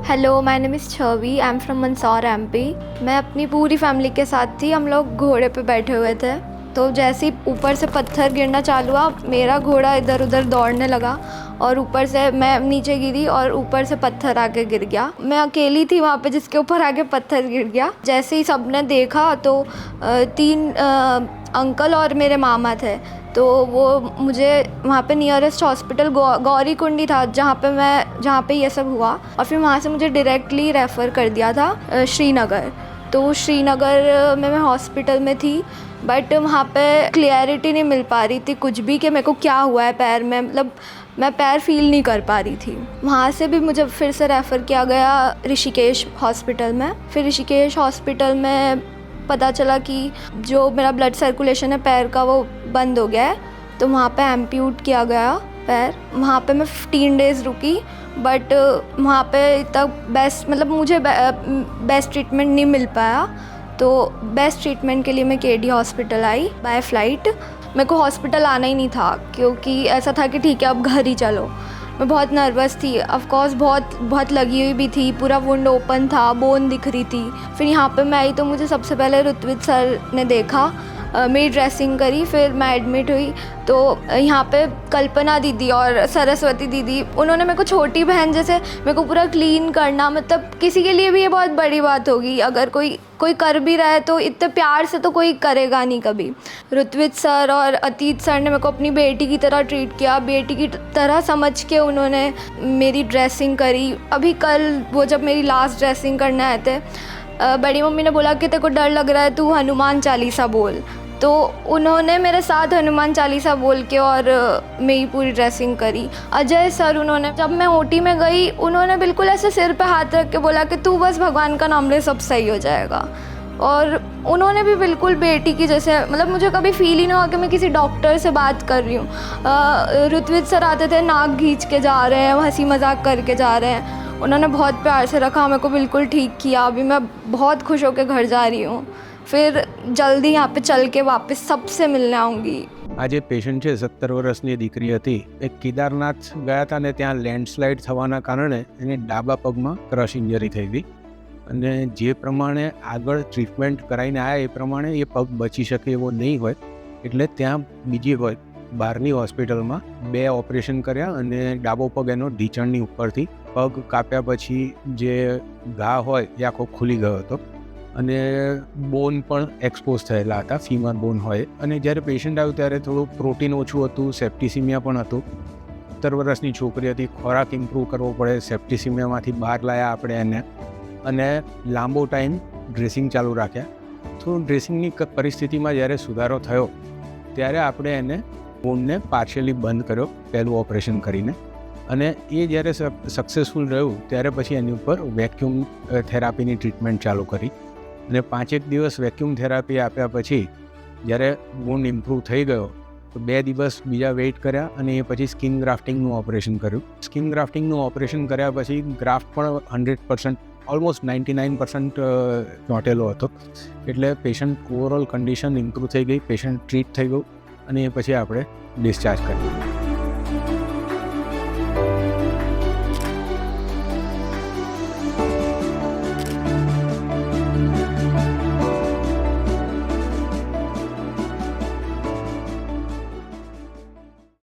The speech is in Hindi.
Hello, my name is Chhavi. I am from Mandsaur MP. मैं अपनी पूरी फैमिली के साथ थी। हम लोग घोड़े पे बैठे हुए थे, तो जैसे ही ऊपर से पत्थर गिरना चालू हुआ, मेरा घोड़ा इधर उधर दौड़ने लगा और ऊपर से मैं नीचे गिरी और ऊपर से पत्थर आके गिर गया। मैं अकेली थी वहाँ पे जिसके ऊपर आके पत्थर गिर गया। जैसे ही सबने देखा तो 3 अंकल और मेरे मामा थे, तो वो मुझे वहाँ पे नियरेस्ट हॉस्पिटल गौरीकुंडी था जहाँ पे ये सब हुआ, और फिर वहाँ से मुझे डायरेक्टली रेफ़र कर दिया था श्रीनगर। तो श्रीनगर में मैं हॉस्पिटल में थी, बट वहाँ पे क्लियरिटी नहीं मिल पा रही थी कुछ भी कि मेरे को क्या हुआ है पैर में। मतलब मैं पैर फील नहीं कर पा रही थी। वहाँ से भी मुझे फिर से रेफ़र किया गया ऋषिकेश हॉस्पिटल में। फिर ऋषिकेश हॉस्पिटल में पता चला कि जो मेरा ब्लड सर्कुलेशन है पैर का वो बंद हो गया है, तो वहाँ पे एम्प्यूट किया गया पैर। वहाँ पे मैं 15 डेज़ रुकी, बट वहाँ पे इतना मुझे बेस्ट ट्रीटमेंट नहीं मिल पाया। तो बेस्ट ट्रीटमेंट के लिए मैं केडी हॉस्पिटल आई बाय फ़्लाइट। मेरे को हॉस्पिटल आना ही नहीं था, क्योंकि ऐसा था कि ठीक है अब घर ही चलो। मैं बहुत नर्वस थी, ऑफ कोर्स बहुत लगी हुई भी थी, पूरा वुंड ओपन था, बोन दिख रही थी। फिर यहाँ पे मैं आई तो मुझे सबसे पहले ऋत्विज सर ने देखा, मेरी ड्रेसिंग करी, फिर मैं एडमिट हुई। तो यहाँ पे कल्पना दीदी और सरस्वती दीदी, उन्होंने मेरे को छोटी बहन जैसे मेरे को पूरा क्लीन करना, मतलब किसी के लिए भी ये बहुत बड़ी बात होगी। अगर कोई कर भी रहा है तो इतने प्यार से तो कोई करेगा नहीं कभी। ऋत्विज सर और अतीत सर ने मेरे को अपनी बेटी की तरह ट्रीट किया, बेटी की तरह समझ के उन्होंने मेरी ड्रेसिंग करी। अभी कल वो जब मेरी लास्ट ड्रेसिंग करने आए थे, बड़ी मम्मी ने बोला कि तेरे को डर लग रहा है, तू हनुमान चालीसा बोल। तो उन्होंने मेरे साथ हनुमान चालीसा बोल के और मेरी पूरी ड्रेसिंग करी। अजय सर, उन्होंने जब मैं ओटी में गई, उन्होंने बिल्कुल ऐसे सिर पे हाथ रख के बोला कि तू बस भगवान का नाम ले, सब सही हो जाएगा। और उन्होंने भी बिल्कुल बेटी की जैसे, मतलब मुझे कभी फील ही नहीं हुआ कि मैं किसी डॉक्टर से बात कर रही हूँ। ऋत्विज सर आते थे, नाक खींच के जा रहे हैं, हंसी मजाक करके जा रहे हैं। उन्होंने बहुत प्यार से रखा, मेरे को बिल्कुल ठीक किया। अभी मैं बहुत खुश होकर घर जा रही हूँ, फिर जल्दी यहाँ पे चल के वापस सबसे मिलने आऊँगी। આજે પેશન્ટ છે 17 વર્ષની દીકરી હતી, એ કેદારનાથ ગયા હતા ને ત્યાં લેન્ડસ્લાઇડ થવાના કારણે એને ડાબા પગમાં ક્રશ ઇન્જરી થઈ ગઈ, અને જે પ્રમાણે આગળ ટ્રીટમેન્ટ કરાવીને આવ્યા એ પ્રમાણે એ પગ બચી શકે એવો નહીં હોય, એટલે ત્યાં બીજી બહારની હોસ્પિટલમાં 2 ઓપરેશન કર્યા અને ડાબો પગ એનો ઢીંચણની ઉપરથી પગ કાપ્યા પછી જે ઘા હોય એ આખો ખુલી ગયો હતો, અને બોન પણ એક્સપોઝ થયેલા હતા, ફીમર બોન હોય. અને જ્યારે પેશન્ટ આવ્યું ત્યારે થોડું પ્રોટીન ઓછું હતું, સેપ્ટિસિમિયા પણ હતું. 17 વર્ષની છોકરી હતી, ખોરાક ઇમ્પ્રૂવ કરવો પડે, સેપ્ટિસિમિયામાંથી બહાર લાયા આપણે એને, અને લાંબો ટાઈમ ડ્રેસિંગ ચાલુ રાખ્યા. તો ડ્રેસિંગની પરિસ્થિતિમાં જ્યારે સુધારો થયો ત્યારે આપણે એને બોનને પાર્શિયલી બંધ કર્યો પહેલું ઓપરેશન કરીને, અને એ જ્યારે સક્સેસફુલ રહ્યું ત્યારે પછી એની ઉપર વેક્યુમ થેરાપીની ટ્રીટમેન્ટ ચાલુ કરી, અને 5 દિવસ વેક્યુમ થેરાપી આપ્યા પછી જ્યારે વૂન્ડ ઇમ્પ્રૂવ થઈ ગયો તો 2 દિવસ બીજા વેઇટ કર્યા, અને એ પછી સ્કિન ગ્રાફ્ટિંગનું ઓપરેશન કર્યું. સ્કિન ગ્રાફ્ટિંગનું ઓપરેશન કર્યા પછી ગ્રાફ્ટ પણ 100%, ઓલમોસ્ટ 99% ચોંટેલો હતો, એટલે પેશન્ટ ઓવરઓલ કન્ડિશન ઇમ્પ્રૂવ થઈ ગઈ, પેશન્ટ ટ્રીટ થઈ ગયું, અને એ પછી આપણે ડિસ્ચાર્જ કર્યું.